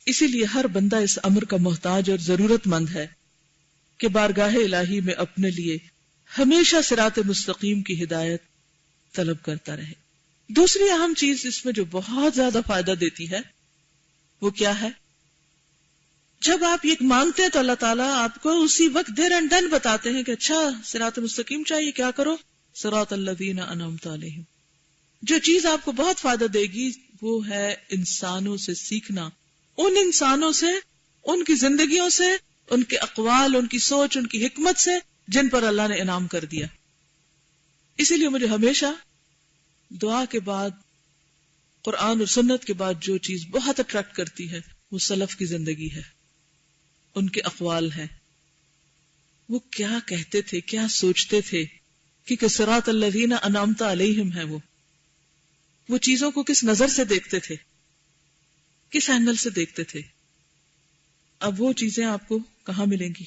اسی لیے ہر بندہ اس امر کا محتاج اور ضرورت مند ہے کہ بارگاہ الہی میں اپنے لیے ہمیشہ صراط مستقیم کی ہدایت طلب کرتا رہے۔ دوسری اہم چیز اس میں جو بہت زیادہ فائدہ دیتی ہے وہ کیا ہے؟ جب آپ یہ مانگتے ہیں تو اللہ تعالیٰ آپ کو اسی وقت دیر اینڈ دن بتاتے ہیں کہ اچھا صراط مستقیم چاہیے، کیا کرو؟ صراط الذین انعمت علیہم۔ جو چیز آپ کو بہت فائدہ دے گی وہ ہے انسانوں سے سیکھنا، ان انسانوں سے، ان کی زندگیوں سے، ان کے اقوال، ان کی سوچ، ان کی حکمت سے جن پر اللہ نے انعام کر دیا۔ اسی لیے مجھے ہمیشہ دعا کے بعد، قرآن اور سنت کے بعد جو چیز بہت اٹریکٹ کرتی ہے وہ سلف کی زندگی ہے، ان کے اقوال ہیں، وہ کیا کہتے تھے، کیا سوچتے تھے، کیونکہ صراط الذین انعمت علیہم ہے، وہ چیزوں کو کس نظر سے دیکھتے تھے، کس اینگل سے دیکھتے تھے۔ اب وہ چیزیں آپ کو کہاں ملیں گی؟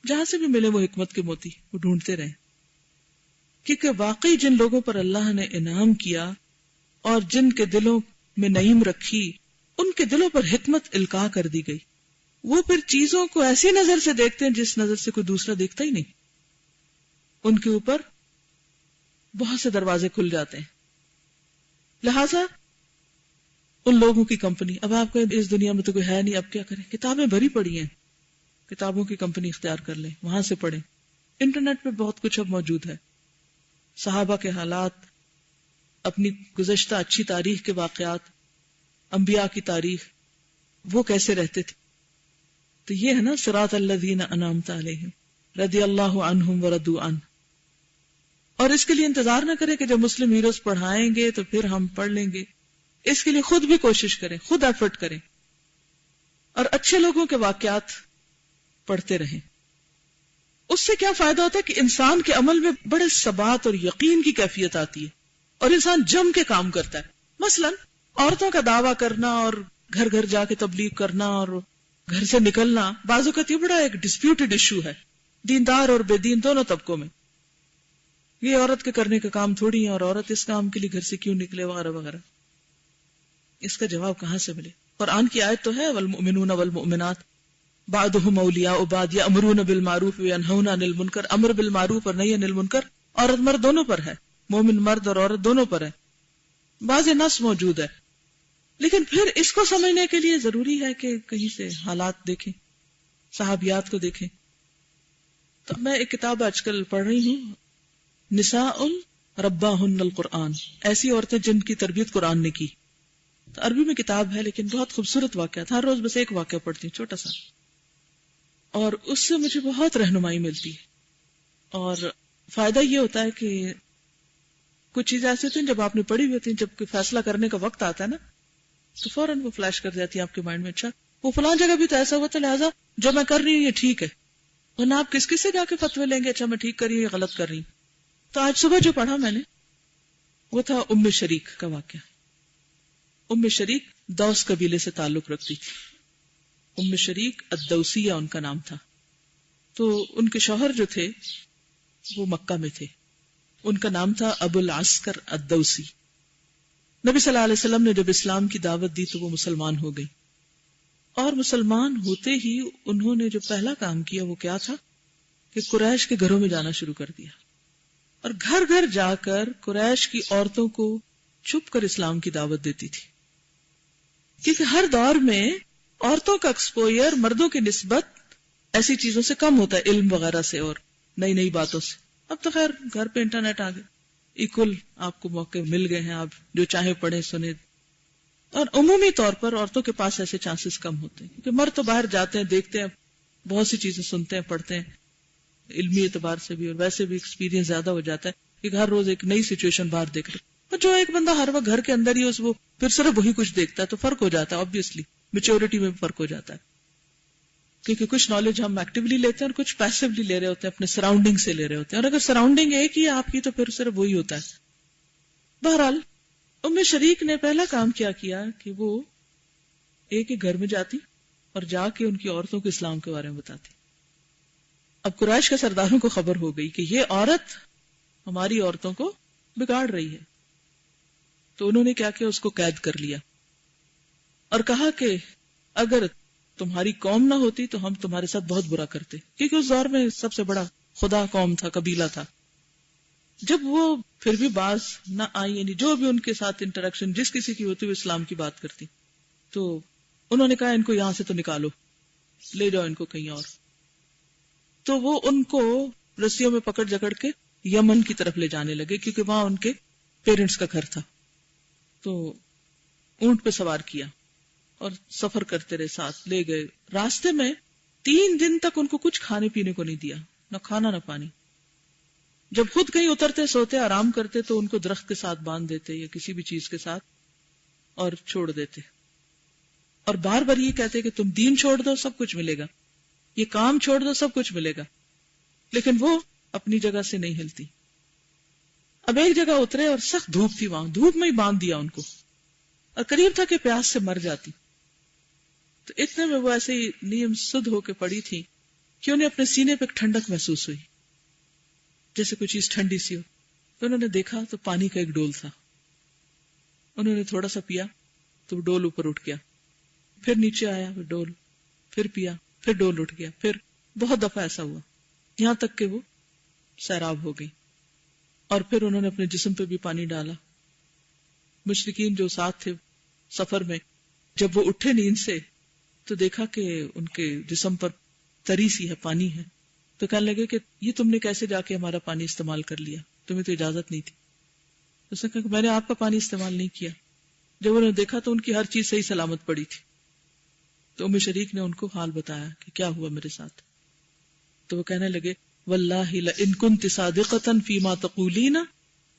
جہاں سے بھی ملے وہ حکمت کے موتی، وہ ڈھونڈتے رہیں، کیونکہ واقعی جن لوگوں پر اللہ نے انعام کیا اور جن کے دلوں میں نعیم رکھی، ان کے دلوں پر حکمت القاء کر دی گئی۔ وہ پھر چیزوں کو ایسی نظر سے دیکھتے ہیں جس نظر سے کوئی دوسرا دیکھتا ہی نہیں، ان کے اوپر بہت سے دروازے کھل جاتے ہیں۔ لہذا ان لوگوں کی کمپنی، اب آپ کو اس دنیا میں تو کوئی ہے نہیں، اب کیا کریں؟ کتابیں بھری پڑی ہیں، کتابوں کی کمپنی اختیار کر لیں، وہاں سے پڑھیں۔ انٹرنیٹ پہ بہت کچھ اب موجود ہے، صحابہ کے حالات، اپنی گزشتہ اچھی تاریخ کے واقعات، انبیاء کی تاریخ، وہ کیسے رہتے تھے۔ تو یہ ہے نا صراط الذین انعمت علیہم رضی اللہ عنہم ورضوا عنہ۔ اور اس کے لیے انتظار نہ کریں کہ جب مسلم ہیروز پڑھائیں گے تو پھر ہم پڑھ لیں گے، اس کے لیے خود بھی کوشش کریں، خود ایفرٹ کریں اور اچھے لوگوں کے واقعات پڑھتے رہیں۔ اس سے کیا فائدہ ہوتا ہے کہ انسان کے عمل میں بڑے ثبات اور یقین کی کیفیت آتی ہے اور انسان جم کے کام کرتا ہے۔ مثلا عورتوں کا دعویٰ کرنا اور گھر گھر جا کے تبلیغ کرنا اور گھر سے نکلنا بعض اوقات یہ بڑا ایک ڈسپیوٹڈ ایشو ہے دیندار اور بے دین دونوں طبقوں میں۔ یہ عورت کے کرنے کا کام تھوڑی ہے اور عورت اس کام کے لیے گھر سے کیوں نکلے وغیرہ وغیرہ۔ اس کا جواب کہاں سے ملے؟ قرآن کی آیت تو ہے والمؤمنون والمؤمنات بعضهم اولیاء بعض یأمرون بالمعروف وینہون عن المنکر۔ امر بالمعروف اور نہی عن المنکر عورت مرد دونوں پر ہے، مومن مرد اور عورت دونوں پر ہے، بعض نص موجود ہے۔ لیکن پھر اس کو سمجھنے کے لیے ضروری ہے کہ کہیں سے حالات دیکھیں، صحابیات کو دیکھیں۔ تو میں ایک کتاب آج کل پڑھ رہی ہوں، نساء رباہن القرآن، ایسی عورتیں جن کی تربیت قرآن نے کی۔ تو عربی میں کتاب ہے لیکن بہت خوبصورت واقعات، ہر روز بس ایک واقعہ پڑھتی ہوں چھوٹا سا، اور اس سے مجھے بہت رہنمائی ملتی ہے۔ اور فائدہ یہ ہوتا ہے کہ کچھ چیزیں ایسی ہوتی ہیں جب آپ نے پڑھی ہوئی ہوتی ہیں، جب کوئی فیصلہ کرنے کا وقت آتا ہے نا تو فوراً وہ فلیش کر جاتی ہے آپ کے مائنڈ میں، اچھا وہ فلاں جگہ بھی تو ایسا ہوا تھا، لہٰذا جو میں کر رہی ہوں یہ ٹھیک ہے۔ ورنہ آپ کس کس سے جا کے فتوے لیں گے، اچھا میں ٹھیک کر رہی ہوں یا غلط کر رہی ہوں۔ تو آج صبح جو پڑھا میں نے وہ تھا ام شریک کا واقعہ۔ ام شریک دوس قبیلے سے تعلق رکھتی تھی، ام شریک الدوسیہ ان کا نام تھا۔ تو ان کے شوہر جو تھے وہ مکہ میں تھے، ان کا نام تھا ابو العسکر الدوسی۔ نبی صلی اللہ علیہ وسلم نے جب اسلام کی دعوت دی تو وہ مسلمان ہو گئی، اور مسلمان ہوتے ہی انہوں نے جو پہلا کام کیا وہ کیا تھا کہ قریش کے گھروں میں جانا شروع کر دیا، اور گھر گھر جا کر قریش کی عورتوں کو چھپ کر اسلام کی دعوت دیتی تھی، کیونکہ ہر دور میں عورتوں کا ایکسپوئر مردوں کی نسبت ایسی چیزوں سے کم ہوتا ہے، علم وغیرہ سے اور نئی نئی باتوں سے۔ اب تو خیر گھر پہ انٹرنیٹ آ گئے، ایکول آپ کو موقع مل گئے ہیں، آپ جو چاہے پڑھیں سنیں، اور عمومی طور پر عورتوں کے پاس ایسے چانسز کم ہوتے ہیں، کیونکہ مرد تو باہر جاتے ہیں، دیکھتے ہیں، بہت سی چیزیں سنتے ہیں، پڑھتے ہیں، علمی اعتبار سے بھی اور ویسے بھی ایکسپیرینس زیادہ ہو جاتا ہے کہ ہر روز ایک نئی سچویشن باہر دیکھ رہے۔ اور جو ایک بندہ ہر وقت گھر کے اندر ہی وہ پھر صرف وہی کچھ دیکھتا ہے تو فرق ہو جاتا ہے، obviously میچورٹی میں فرق ہو جاتا ہے، کیونکہ کچھ نالج ہم ایکٹیولی لیتے ہیں اور کچھ پیسively لے رہے ہوتے ہیں، اپنے سراؤنڈنگ سے لے رہے ہوتے ہیں، اور اگر سراؤنڈنگ ایک ہی ہے آپ کی تو پھر صرف وہی ہوتا ہے۔ بہرحال ام شریک نے پہلا کام کیا کہ وہ ایک ہی گھر میں جاتی اور جا کے ان کی عورتوں کو اسلام کے بارے میں بتاتی۔ اب قریش کے سرداروں کو خبر ہو گئی کہ یہ عورت ہماری عورتوں کو بگاڑ رہی ہے، تو انہوں نے کیا اس کو قید کر لیا اور کہا کہ اگر تمہاری قوم نہ ہوتی تو ہم تمہارے ساتھ بہت برا کرتے، کیونکہ اس دور میں سب سے بڑا خدا قوم تھا، قبیلہ تھا. جب وہ پھر بھی باز نہ آئی، یعنی جو بھی ان کے ساتھ انٹریکشن جس کسی کی ہوتی وہ اسلام کی بات کرتی، تو انہوں نے کہا ان کو یہاں سے تو نکالو، لے جاؤ ان کو کہیں اور. تو وہ ان کو رسیوں میں پکڑ جکڑ کے یمن کی طرف لے جانے لگے، کیونکہ وہاں ان کے پیرنٹس کا گھر تھا. تو اونٹ پہ سوار کیا اور سفر کرتے رہے، ساتھ لے گئے. راستے میں 3 دن تک ان کو کچھ کھانے پینے کو نہیں دیا، نہ کھانا نہ پانی. جب خود کہیں اترتے سوتے آرام کرتے تو ان کو درخت کے ساتھ باندھ دیتے یا کسی بھی چیز کے ساتھ اور چھوڑ دیتے، اور بار بار یہ کہتے کہ تم دین چھوڑ دو سب کچھ ملے گا، یہ کام چھوڑ دو سب کچھ ملے گا. لیکن وہ اپنی جگہ سے نہیں ہلتی. اب ایک جگہ اترے اور سخت دھوپ تھی، وہاں دھوپ میں ہی باندھ دیا ان کو، اور قریب تھا کہ پیاس سے مر جاتی. تو اتنے میں وہ ایسے ہی نیم سدھ ہو کے پڑی تھی کہ انہیں اپنے سینے پہ ایک ٹھنڈک محسوس ہوئی، جیسے کوئی چیز ٹھنڈی سی ہو. تو انہوں نے دیکھا تو پانی کا ایک ڈول تھا. انہوں نے تھوڑا سا پیا تو وہ ڈول اوپر اٹھ گیا، پھر نیچے آیا وہ ڈول، پھر پیا، پھر ڈول اٹھ گیا. پھر بہت دفعہ ایسا ہوا، یہاں تک کہ وہ سیراب ہو گئی. اور پھر انہوں نے اپنے جسم پہ بھی پانی ڈالا. مشرکین جو ساتھ تھے سفر میں، جب وہ اٹھے نیند سے تو دیکھا کہ ان کے جسم پر تری سی ہے، پانی ہے. تو کہنے لگے کہ یہ تم نے کیسے جا کے ہمارا پانی استعمال کر لیا، تمہیں تو اجازت نہیں تھی. اس نے کہا کہ میں نے آپ کا پانی استعمال نہیں کیا. جب انہوں نے دیکھا تو ان کی ہر چیز صحیح سلامت پڑی تھی. تو ام شریک نے ان کو حال بتایا کہ کیا ہوا میرے ساتھ. تو وہ کہنے لگے واللہ لئن کنت صادقۃ فیما تقولین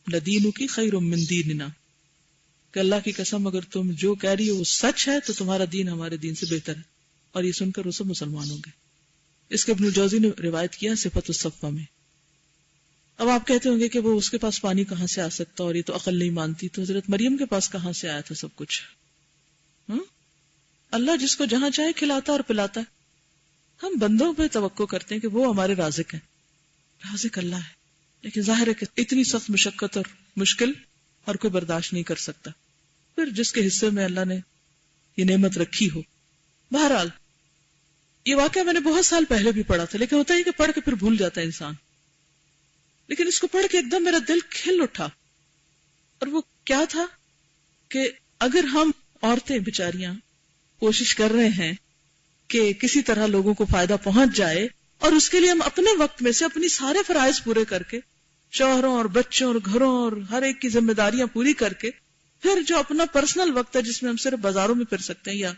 لدینک خیر من دیننا، کہ اللہ کی قسم اگر تم جو کہہ رہی ہو وہ سچ ہے تو تمہارا دین ہمارے دین سے بہتر ہے. اور یہ سن کر وہ سب مسلمان ہو گئے. اس کے ابن الجوزی نے روایت کیا صفت الصفہ میں. اب آپ کہتے ہوں گے کہ وہ اس کے پاس پانی کہاں سے آ سکتا اور یہ تو عقل نہیں مانتی، تو حضرت مریم کے پاس کہاں سے آیا تھا سب کچھ؟ اللہ جس کو جہاں چاہے کھلاتا اور پلاتا ہے. ہم بندوں پہ توقع کرتے ہیں کہ وہ ہمارے رازق ہیں. رازق اللہ ہے، لیکن ظاہر ہے کہ اتنی سخت مشقت اور مشکل اور کوئی برداشت نہیں کر سکتا. پھر جس کے حصے میں اللہ نے یہ نعمت رکھی ہو. بہرحال یہ واقعہ میں نے بہت سال پہلے بھی پڑھا تھا، لیکن ہوتا ہے کہ پڑھ کے پھر بھول جاتا ہے انسان. لیکن اس کو پڑھ کے ایک دم میرا دل کھل اٹھا. اور وہ کیا تھا کہ اگر ہم عورتیں بیچاریاں کوشش کر رہے ہیں کہ کسی طرح لوگوں کو فائدہ پہنچ جائے، اور اس کے لیے ہم اپنے وقت میں سے اپنی سارے فرائض پورے کر کے، شوہروں اور بچوں اور گھروں اور ہر ایک کی ذمہ داریاں پوری کر کے، پھر جو اپنا پرسنل وقت ہے جس میں ہم صرف بازاروں میں پھر سکتے ہیں یا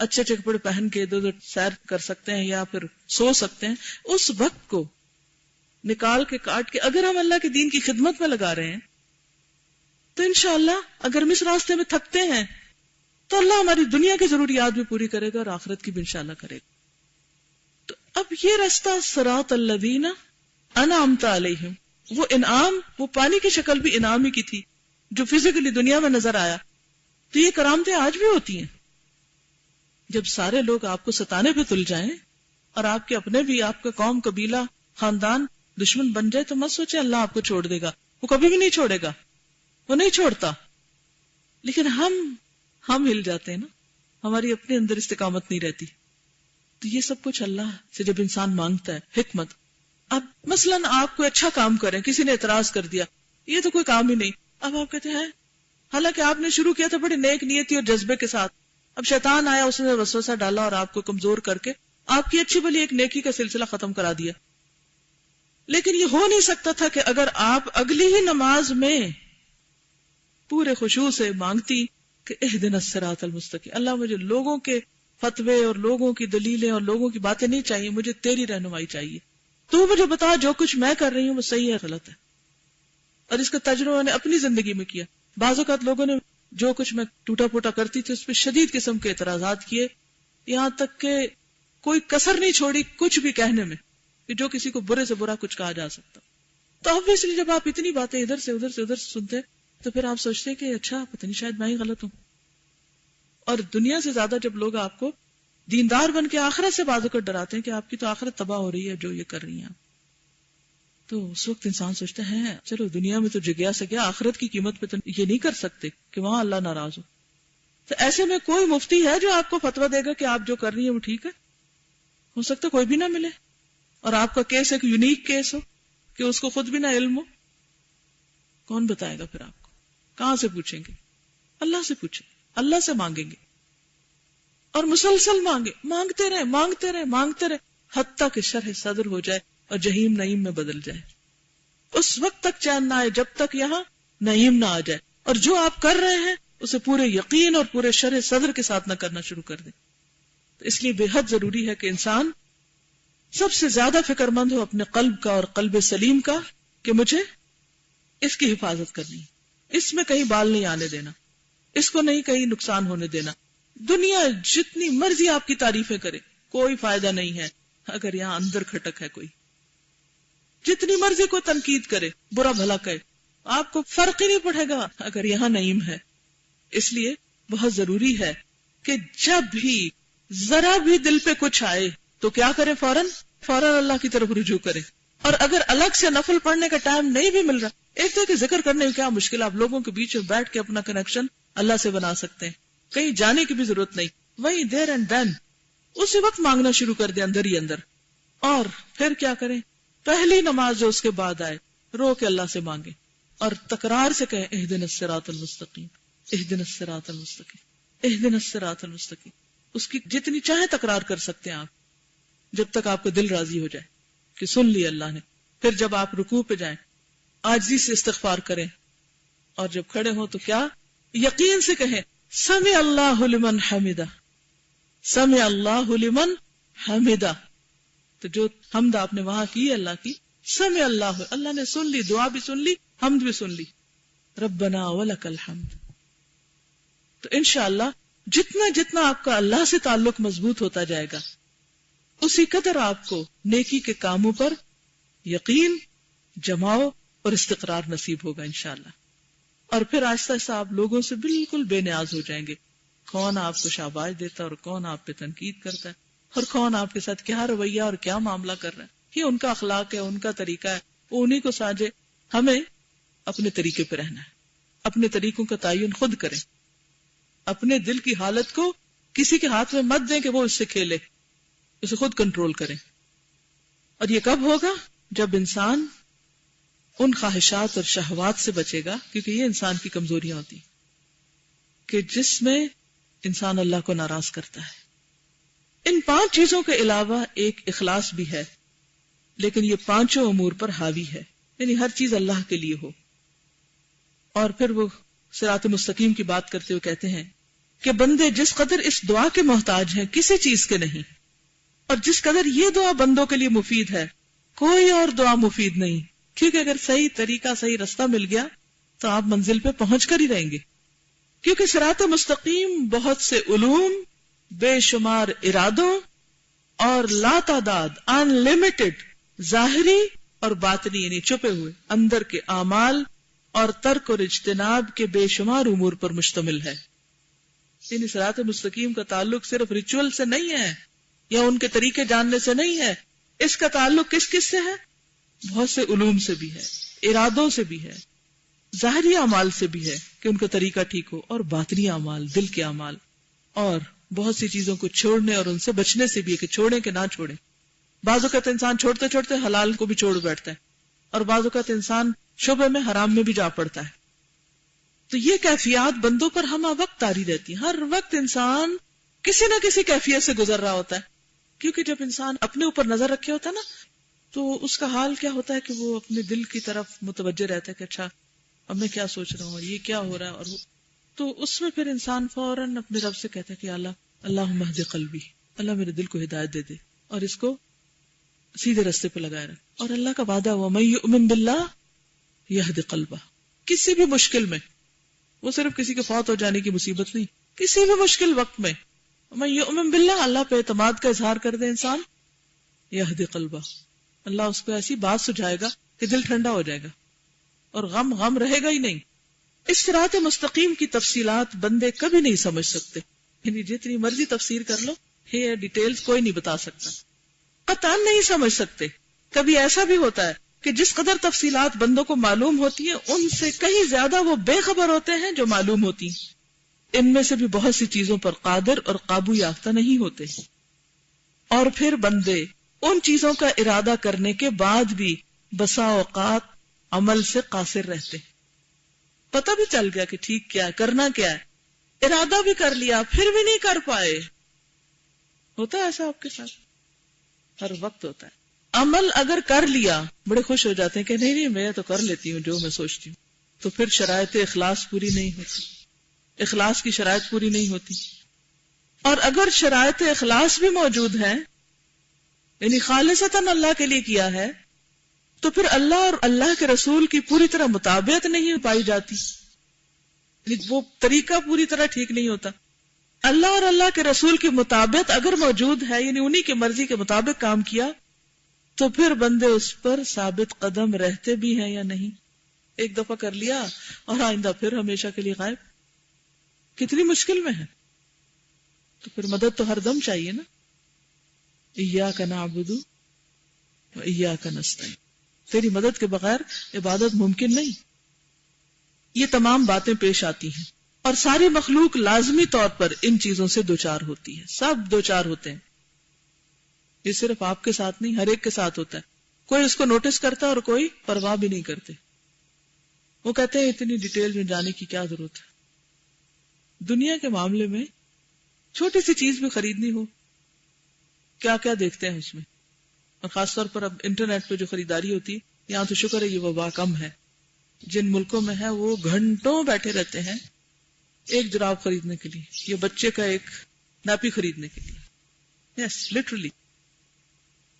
اچھے اچھے کپڑے پہن کے ادھر ادھر سیر کر سکتے ہیں یا پھر سو سکتے ہیں، اس وقت کو نکال کے کاٹ کے اگر ہم اللہ کے دین کی خدمت میں لگا رہے ہیں تو انشاءاللہ اگر ہم اس راستے میں تھکتے ہیں تو اللہ ہماری دنیا کی ضروریات بھی پوری کرے گا اور آخرت کی بھی انشاءاللہ کرے گا. تو اب یہ رستہ صراط الذین انعمت علیہم، وہ انعام، وہ پانی کی شکل بھی انعام ہی کی تھی جو فزیکلی دنیا میں نظر آیا. تو یہ کرامتیں آج بھی ہوتی ہیں. جب سارے لوگ آپ کو ستانے پہ تل جائیں اور آپ کے اپنے بھی، آپ کا قوم، قبیلہ، خاندان دشمن بن جائے تو مت سوچے اللہ آپ کو چھوڑ دے گا. وہ کبھی بھی نہیں چھوڑے گا، وہ نہیں چھوڑتا. لیکن ہم ہل جاتے ہیں نا، ہماری اپنے اندر استقامت نہیں رہتی. تو یہ سب کچھ اللہ سے جب انسان مانگتا ہے حکمت. اب مثلا آپ کوئی اچھا کام کریں، کسی نے اعتراض کر دیا، یہ تو کوئی کام ہی نہیں. اب آپ کہتے ہیں حالانکہ آپ نے شروع کیا تھا بڑی نیک نیتی اور جذبے کے ساتھ، اب شیطان آیا، اس نے وسوسہ ڈالا اور آپ کو کمزور کر کے آپ کی اچھی بلی ایک نیکی کا سلسلہ ختم کرا دیا. لیکن یہ ہو نہیں سکتا تھا کہ اگر آپ اگلی ہی نماز میں پورے خشوع سے مانگتی کہ اہدنا الصراط المستقیم، اللہ مجھے لوگوں کے فتوے اور لوگوں کی دلیلیں اور لوگوں کی باتیں نہیں چاہیے، مجھے تیری رہنمائی چاہیے، تو مجھے بتا جو کچھ میں کر رہی ہوں وہ صحیح ہے غلط ہے. اور اس کا تجربہ نے اپنی زندگی میں کیا. بعض اوقات لوگوں نے جو کچھ میں ٹوٹا پوٹا کرتی تھی اس پہ شدید قسم کے اعتراضات کیے، یہاں تک کہ کوئی کسر نہیں چھوڑی کچھ بھی کہنے میں کہ جو کسی کو برے سے برا کچھ کہا جا سکتا. تو اب اس لیے جب آپ اتنی باتیں ادھر سے ادھر سے سنتے تو پھر آپ سوچتے کہ اچھا پتہ نہیں شاید میں ہی غلط ہوں. اور دنیا سے زیادہ جب لوگ آپ کو دیندار بن کے آخرت سے بازو کر ڈراتے ہیں کہ آپ کی تو آخرت تباہ ہو رہی ہے جو یہ کر رہی ہیں، تو اس وقت انسان سوچتا ہے چلو دنیا میں تو جگیا سے گیا، آخرت کی قیمت پہ تو یہ نہیں کر سکتے کہ وہاں اللہ ناراض ہو. تو ایسے میں کوئی مفتی ہے جو آپ کو فتویٰ دے گا کہ آپ جو کر رہی ہیں وہ ٹھیک ہے؟ ہو سکتا کوئی بھی نہ ملے، اور آپ کا کیس ایک یونیک کیس ہو کہ اس کو خود بھی نہ علم ہو. کون بتائے گا پھر آپ کو؟ کہاں سے پوچھیں گے؟ اللہ سے پوچھیں، اللہ سے مانگیں گے، اور مسلسل مانگتے رہے حتیٰ کہ شرح صدر ہو جائے اور جہیم نعیم میں بدل جائے. اس وقت تک چین نہ آئے جب تک یہاں نعیم نہ آ جائے، اور جو آپ کر رہے ہیں اسے پورے یقین اور پورے شرح صدر کے ساتھ نہ کرنا شروع کر دیں. تو اس لیے بے حد ضروری ہے کہ انسان سب سے زیادہ فکر مند ہو اپنے قلب کا اور قلب سلیم کا، کہ مجھے اس کی حفاظت کرنی ہے، اس میں کہیں بال نہیں آنے دینا، اس کو نہیں کہیں نقصان ہونے دینا. دنیا جتنی مرضی آپ کی تعریفیں کرے کوئی فائدہ نہیں ہے اگر یہاں اندر کھٹک ہے. کوئی جتنی مرضی کو تنقید کرے، برا بھلا کہے، آپ کو فرق ہی نہیں پڑے گا اگر یہاں نعیم ہے. اس لیے بہت ضروری ہے کہ جب بھی ذرا بھی دل پہ کچھ آئے تو کیا کرے؟ فوراً اللہ کی طرف رجوع کرے. اور اگر الگ سے نفل پڑھنے کا ٹائم نہیں بھی مل رہا، ایک تو کہ ذکر کرنے میں کیا مشکل، آپ لوگوں کے بیچ میں بیٹھ کے اپنا کنیکشن اللہ سے بنا سکتے ہیں، کہیں جانے کی بھی ضرورت نہیں، وہیں دیر اینڈ دین اسی وقت مانگنا شروع کر دیں اندر ہی اندر. اور پھر کیا کریں؟ پہلی نماز جو اس کے بعد آئے رو کے اللہ سے مانگے اور تکرار سے کہیں اہدنا الصراط المستقیم، اہدنا الصراط المستقیم، اہدنا الصراط المستقیم. اس کی جتنی چاہے تکرار کر سکتے ہیں آپ، جب تک آپ کا دل راضی ہو جائے کہ سن لی اللہ نے. پھر جب آپ رکوع پہ جائیں عاجزی سے استغفار کریں، اور جب کھڑے ہوں تو کیا یقین سے کہیں سمع اللہ لمن حمدہ، سمع اللہ لمن حمدہ. تو جو حمد آپ نے وہاں کی اللہ کی، سمع اللہ، اللہ نے سن لی، دعا بھی سن لی، حمد بھی سن لی. ربنا ولک الحمد. تو انشاءاللہ جتنا آپ کا اللہ سے تعلق مضبوط ہوتا جائے گا، اسی قدر آپ کو نیکی کے کاموں پر یقین، جماؤ اور استقرار نصیب ہوگا انشاءاللہ. اور پھر آہستہ آہستہ آپ لوگوں سے بالکل بے نیاز ہو جائیں گے. کون آپ کو شاباش دیتا ہے اور کون آپ پہ تنقید کرتا ہے، اور کون آپ کے ساتھ کیا رویہ اور کیا معاملہ کر رہا ہے، یہ ان کا اخلاق ہے، ان کا طریقہ ہے، وہ انہیں کو ساجے. ہمیں اپنے طریقے پہ رہنا ہے، اپنے طریقوں کا تعین خود کریں، اپنے دل کی حالت کو کسی کے ہاتھ میں مت دیں کہ وہ اس سے کھیلے، اسے خود کنٹرول کریں. اور یہ کب ہوگا؟ جب انسان ان خواہشات اور شہوات سے بچے گا، کیونکہ یہ انسان کی کمزوریاں ہوتی کہ جس میں انسان اللہ کو ناراض کرتا ہے. ان 5 چیزوں کے علاوہ ایک اخلاص بھی ہے، لیکن یہ 5 امور پر حاوی ہے، یعنی ہر چیز اللہ کے لیے ہو. اور پھر وہ صراط مستقیم کی بات کرتے ہوئے کہتے ہیں کہ بندے جس قدر اس دعا کے محتاج ہیں کسی چیز کے نہیں، اور جس قدر یہ دعا بندوں کے لیے مفید ہے کوئی اور دعا مفید نہیں. کیونکہ اگر صحیح طریقہ، صحیح رستہ مل گیا تو آپ منزل پہ پہنچ کر ہی رہیں گے. کیونکہ صراط مستقیم بہت سے علوم، بے شمار ارادوں اور لا تعداد ان لمیٹڈ ظاہری اور باطنی یعنی چھپے ہوئے اندر کے اعمال اور ترک اور اجتناب کے بے شمار امور پر مشتمل ہے. یعنی صراط مستقیم کا تعلق صرف ریچول سے نہیں ہے یا ان کے طریقے جاننے سے نہیں ہے، اس کا تعلق کس کس سے ہے؟ بہت سے علوم سے بھی ہے، ارادوں سے بھی ہے، ظاہری اعمال سے بھی ہے کہ ان کا طریقہ ٹھیک ہو، اور باطنی اعمال، دل کے اعمال، اور بہت سی چیزوں کو چھوڑنے اور ان سے بچنے سے بھی ہے کہ چھوڑیں کہ نہ چھوڑیں. بعض اوقات انسان چھوڑتے چھوڑتے حلال کو بھی چھوڑ بیٹھتا ہے، اور بعض اوقات انسان شبہ میں حرام میں بھی جا پڑتا ہے. تو یہ کیفیات بندوں پر ہمہ وقت طاری رہتی ہیں. ہر وقت انسان کسی نہ کسی کیفیت سے گزر رہا ہوتا ہے، کیونکہ جب انسان اپنے اوپر نظر رکھے ہوتا ہے نا تو اس کا حال کیا ہوتا ہے کہ وہ اپنے دل کی طرف متوجہ رہتا ہے کہ اچھا اب میں کیا سوچ رہا ہوں اور یہ کیا ہو رہا ہے، اور تو اس میں پھر انسان فوراً اپنے رب سے کہتا ہے کہ اللہم اہد قلبی، اللہ میرے دل کو ہدایت دے دے اور اس کو سیدھے رستے پہ لگائے رکھ. اور اللہ کا وعدہ وَمَن یُؤْمِن بِاللَّهِ یہد قلبہ. کسی بھی مشکل میں، وہ صرف کسی کے فوت ہو جانے کی مصیبت نہیں، کسی بھی مشکل وقت میں وَمَن یُؤْمِن بِاللَّهِ، اللہ پہ اعتماد کا اظہار کر دے انسان، یہد قلبہ، اللہ اس کو ایسی بات سجھائے گا کہ دل ٹھنڈا ہو جائے گا اور غم رہے گا ہی نہیں. اس صراط مستقیم کی تفصیلات بندے کبھی نہیں سمجھ سکتے، یعنی جتنی مرضی تفسیر کر لو یہ ڈیٹیلز کوئی نہیں بتا سکتا، قطعاً نہیں سمجھ سکتے. کبھی ایسا بھی ہوتا ہے کہ جس قدر تفصیلات بندوں کو معلوم ہوتی ہیں ان سے کہیں زیادہ وہ بے خبر ہوتے ہیں جو معلوم ہوتی ہیں. ان میں سے بھی بہت سی چیزوں پر قادر اور قابو یافتہ نہیں ہوتے، اور پھر بندے ان چیزوں کا ارادہ کرنے کے بعد بھی بسا اوقات عمل سے قاصر رہتے، پتہ بھی چل گیا کہ ٹھیک کیا ہے، کرنا کیا ہے، ارادہ بھی کر لیا پھر بھی نہیں کر پائے. ہوتا ہے ایسا آپ کے ساتھ؟ ہر وقت ہوتا ہے. عمل اگر کر لیا بڑے خوش ہو جاتے ہیں کہ نہیں نہیں میں تو کر لیتی ہوں جو میں سوچتی ہوں، تو پھر شرائط اخلاص پوری نہیں ہوتی، اخلاص کی شرائط پوری نہیں ہوتی. اور اگر شرائط اخلاص بھی موجود ہیں، یعنی خالصتاً اللہ کے لیے کیا ہے، تو پھر اللہ اور اللہ کے رسول کی پوری طرح مطابقت نہیں پائی جاتی، یعنی وہ طریقہ پوری طرح ٹھیک نہیں ہوتا. اللہ اور اللہ کے رسول کی مطابقت اگر موجود ہے، یعنی انہی کی مرضی کے مطابق کام کیا، تو پھر بندے اس پر ثابت قدم رہتے بھی ہیں یا نہیں. ایک دفعہ کر لیا اور آئندہ پھر ہمیشہ کے لیے غائب، کتنی مشکل میں ہے. تو پھر مدد تو ہر دم چاہیے نا. ایاک نعبد و ایاک نستعین، تیری مدد کے بغیر عبادت ممکن نہیں. یہ تمام باتیں پیش آتی ہیں اور ساری مخلوق لازمی طور پر ان چیزوں سے دوچار ہوتی ہے، سب دوچار ہوتے ہیں. یہ صرف آپ کے ساتھ نہیں، ہر ایک کے ساتھ ہوتا ہے. کوئی اس کو نوٹس کرتا ہے اور کوئی پرواہ بھی نہیں کرتے. وہ کہتے ہیں اتنی ڈیٹیل میں جانے کی کیا ضرورت ہے. دنیا کے معاملے میں چھوٹی سی چیز بھی خریدنی ہو، کیا کیا دیکھتے ہیں اس میں. اور خاص طور پر اب انٹرنیٹ پہ جو خریداری ہوتی ہے، یہاں تو شکر ہے یہ وبا کم ہے. جن ملکوں میں ہے وہ گھنٹوں بیٹھے رہتے ہیں ایک جراب خریدنے کے لیے، یہ بچے کا ایک ناپی خریدنے کے لیے. یس لٹرلی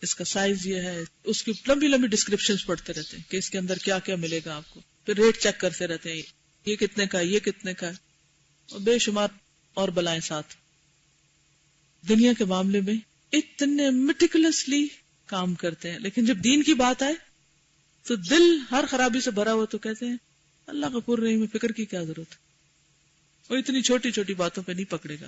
اس کا سائز یہ ہے، اس کی لمبی لمبی ڈسکرپشنز پڑھتے رہتے ہیں کہ اس کے اندر کیا کیا ملے گا آپ کو. پھر ریٹ چیک کرتے رہتے ہیں، یہ کتنے کا ہے، یہ کتنے کا ہے، اور بے شمار اور بلائیں ساتھ. دنیا کے معاملے میں اتنے میٹیکولسلی کام کرتے ہیں، لیکن جب دین کی بات آئے تو دل ہر خرابی سے بھرا ہوا، تو کہتے ہیں اللہ غفور رحیم ہے، فکر کی کیا ضرورت ہے. وہ اتنی چھوٹی چھوٹی باتوں پہ نہیں پکڑے گا.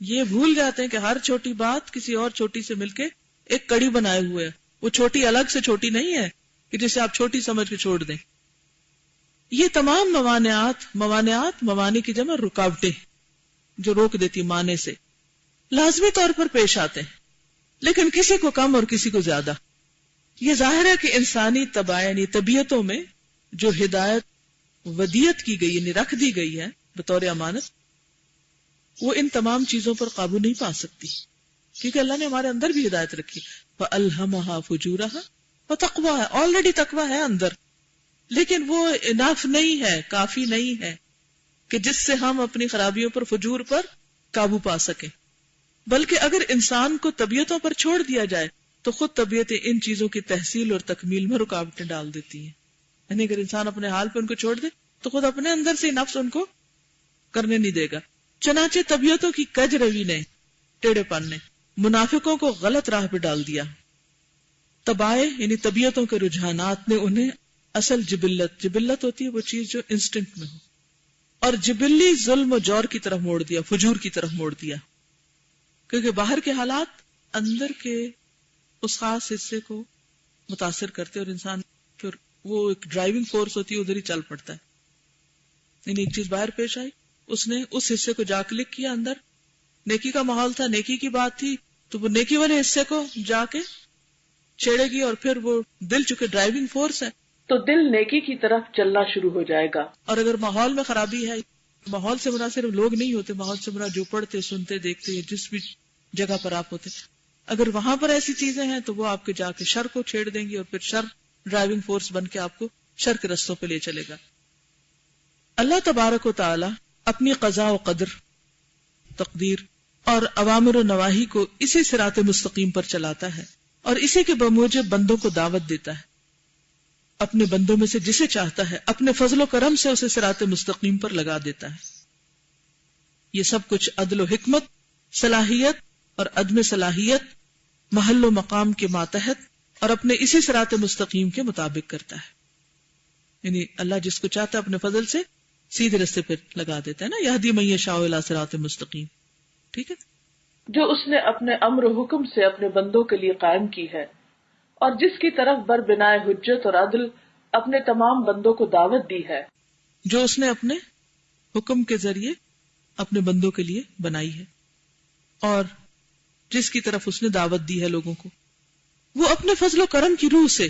یہ بھول جاتے ہیں کہ ہر چھوٹی بات کسی اور چھوٹی سے مل کے ایک کڑی بنائے ہوئے ہے. وہ چھوٹی الگ سے چھوٹی نہیں ہے کہ جسے آپ چھوٹی سمجھ کے چھوڑ دیں. یہ تمام موانع کی جمع رکاوٹیں جو روک دیتی معنی سے لازمی طور پر پیش آتے ہیں، لیکن کسی کو کم اور کسی کو زیادہ. یہ ظاہر ہے کہ انسانی یعنی طبیعتوں میں جو ہدایت ودیت کی گئی، یعنی رکھ دی گئی ہے بطور امانت، وہ ان تمام چیزوں پر قابو نہیں پا سکتی، کیونکہ اللہ نے ہمارے اندر بھی ہدایت رکھی. فَأَلْهَمَهَا فُجُورَهَا وَتَقْوَاهَا، آلریڈی تقوی ہے اندر، لیکن وہ انف نہیں ہے، کافی نہیں ہے کہ جس سے ہم اپنی خرابیوں پر، فجور پر قابو پا سکیں. بلکہ اگر انسان کو طبیعتوں پر چھوڑ دیا جائے تو خود طبیعتیں ان چیزوں کی تحصیل اور تکمیل میں رکاوٹیں ڈال دیتی ہیں. یعنی اگر انسان اپنے حال پہ ان کو چھوڑ دے تو خود اپنے اندر سے نفس ان کو کرنے نہیں دے گا. چنانچہ طبیعتوں کی کج روی نے، ٹیڑے پن نے منافقوں کو غلط راہ پہ ڈال دیا. طبائع یعنی طبیعتوں کے رجحانات نے انہیں اصل جبلت ہوتی ہے وہ چیز جو انسٹنکٹ میں ہو، اور جبلی ظلم و جور کی طرف موڑ دیا، فجور کی طرف موڑ دیا. کیونکہ باہر کے حالات اندر کے اس خاص حصے کو متاثر کرتے، اور انسان پھر وہ ایک ڈرائیونگ فورس ہوتی ہے، ادھر ہی چل پڑتا ہے. یعنی ایک چیز باہر پیش آئی، اس نے اس حصے کو جا کلک کیا، اندر نیکی کا ماحول تھا، نیکی کی بات تھی، تو وہ نیکی والے حصے کو جا کے چھیڑے گی، اور پھر وہ دل چونکہ ڈرائیونگ فورس ہے تو دل نیکی کی طرف چلنا شروع ہو جائے گا. اور اگر ماحول میں خرابی ہے، ماحول سے مراد صرف لوگ نہیں ہوتے، ماحول سے مراد جو پڑھتے، سنتے، دیکھتے، جس بھی جگہ پر آپ ہوتے، اگر وہاں پر ایسی چیزیں ہیں تو وہ آپ کے جا کے شر کو چھیڑ دیں گی، اور پھر شر ڈرائیونگ فورس بن کے آپ کو شر کے رستوں پہ لے چلے گا. اللہ تبارک و تعالی اپنی قضاء و قدر، تقدیر اور اوامر و نواہی کو اسی صراط مستقیم پر چلاتا ہے، اور اسی کے بموجب بندوں کو دعوت دیتا ہے. اپنے بندوں میں سے جسے چاہتا ہے اپنے فضل و کرم سے اسے صراط مستقیم پر لگا دیتا ہے. یہ سب کچھ عدل و حکمت، صلاحیت اور عدم صلاحیت، محل و مقام کے ماتحت اور اپنے اسی صراط مستقیم کے مطابق کرتا ہے. یعنی اللہ جس کو چاہتا ہے اپنے فضل سے سیدھے رستے پر لگا دیتا ہے نا، یہدی من یشاء الی صراط مستقیم. ٹھیک ہے، جو اس نے اپنے امر و حکم سے اپنے بندوں کے لیے قائم کی ہے، اور جس کی طرف بربنائے حجت اور عدل اپنے تمام بندوں کو دعوت دی ہے، جو اس نے اپنے حکم کے ذریعے اپنے بندوں کے لیے بنائی ہے، اور جس کی طرف اس نے دعوت دی ہے لوگوں کو، وہ اپنے فضل و کرم کی روح سے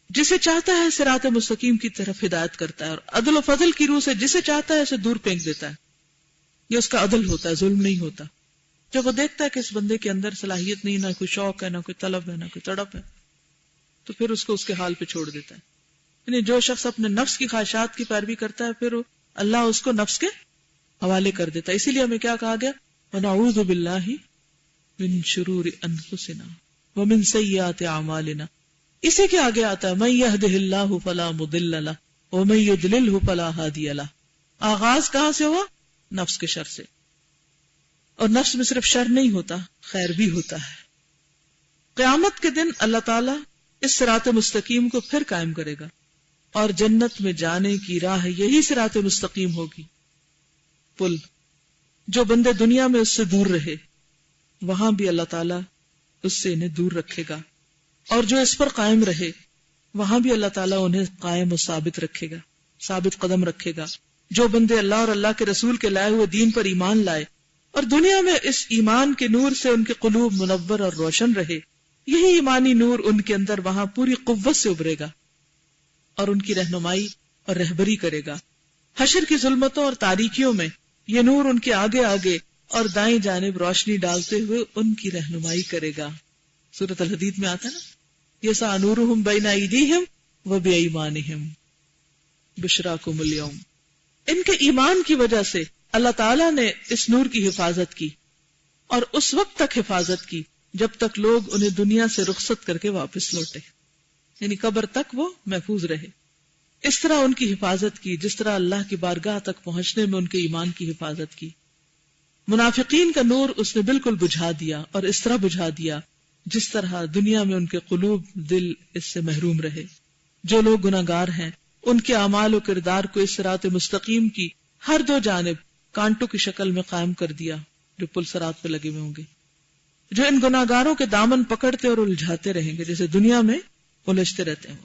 جسے چاہتا ہے صراط مستقیم کی طرف ہدایت کرتا ہے، اور عدل و فضل کی روح سے جسے چاہتا ہے اسے دور پھینک دیتا ہے. یہ اس کا عدل ہوتا ہے، ظلم نہیں ہوتا. جب وہ دیکھتا ہے کہ اس بندے کے اندر صلاحیت نہیں، نہ کوئی شوق ہے، نہ کوئی طلب ہے، نہ کوئی تڑپ ہے، تو پھر اس کو اس کے حال پہ چھوڑ دیتا ہے. یعنی جو شخص اپنے نفس کی خواہشات کی پیروی کرتا ہے، پھر اللہ اس کو نفس کے حوالے کر دیتا ہے. اسی لیے ہمیں کیا کہا گیا؟ وَنَعُوذُ بِاللَّهِ مِن شُرُورِ أَنفُسِنَا وَمِن سَيِّئَاتِ أَعْمَالِنَا. اسی کے آگے آتا ہے مَن يَهْدِهِ اللَّهُ فَلَا مُضِلَّ لَهُ وَمَن يُضْلِلْهُ فَلَا هَادِيَ لَهُ. آغاز کہاں سے ہوا؟ نفس کے شر سے. اور نفس میں صرف شر نہیں ہوتا، خیر بھی ہوتا ہے. قیامت کے دن اللہ تعالیٰ اس صراط مستقیم کو پھر قائم کرے گا، اور جنت میں جانے کی راہ یہی صراط مستقیم ہوگی، پل. جو بندے دنیا میں اس سے دور رہے وہاں بھی اللہ تعالیٰ اس سے انہیں دور رکھے گا، اور جو اس پر قائم رہے وہاں بھی اللہ تعالیٰ انہیں قائم و ثابت رکھے گا، ثابت قدم رکھے گا. جو بندے اللہ اور اللہ کے رسول کے لائے ہوئے دین پر ایمان لائے اور دنیا میں اس ایمان کے نور سے ان کے قلوب منور اور روشن رہے، یہی ایمانی نور ان کے اندر وہاں پوری قوت سے ابھرے گا اور ان کی رہنمائی اور رہبری کرے گا. حشر کی ظلمتوں اور تاریکیوں میں یہ نور ان کے آگے آگے اور دائیں جانب روشنی ڈالتے ہوئے ان کی رہنمائی کرے گا. سورۃ الحدید میں آتا ہے نا، یسعی نورہم بین ایدیہم وبایمانہم بشراکم اليوم. ان کے ایمان کی وجہ سے اللہ تعالیٰ نے اس نور کی حفاظت کی، اور اس وقت تک حفاظت کی جب تک لوگ انہیں دنیا سے رخصت کر کے واپس لوٹے، یعنی قبر تک وہ محفوظ رہے. اس طرح ان کی حفاظت کی جس طرح اللہ کی بارگاہ تک پہنچنے میں ان کے ایمان کی حفاظت کی. منافقین کا نور اس نے بالکل بجھا دیا، اور اس طرح بجھا دیا جس طرح دنیا میں ان کے قلوب دل اس سے محروم رہے. جو لوگ گناہگار ہیں ان کے اعمال و کردار کو اس صراط مستقیم کی ہر دو جانب کانٹوں کی شکل میں قائم کر دیا جو پل صراط پہ لگے ہوئے ہوں گے، جو ان گناہگاروں کے دامن پکڑتے اور الجھاتے رہیں گے جیسے دنیا میں الجھتے رہتے ہیں،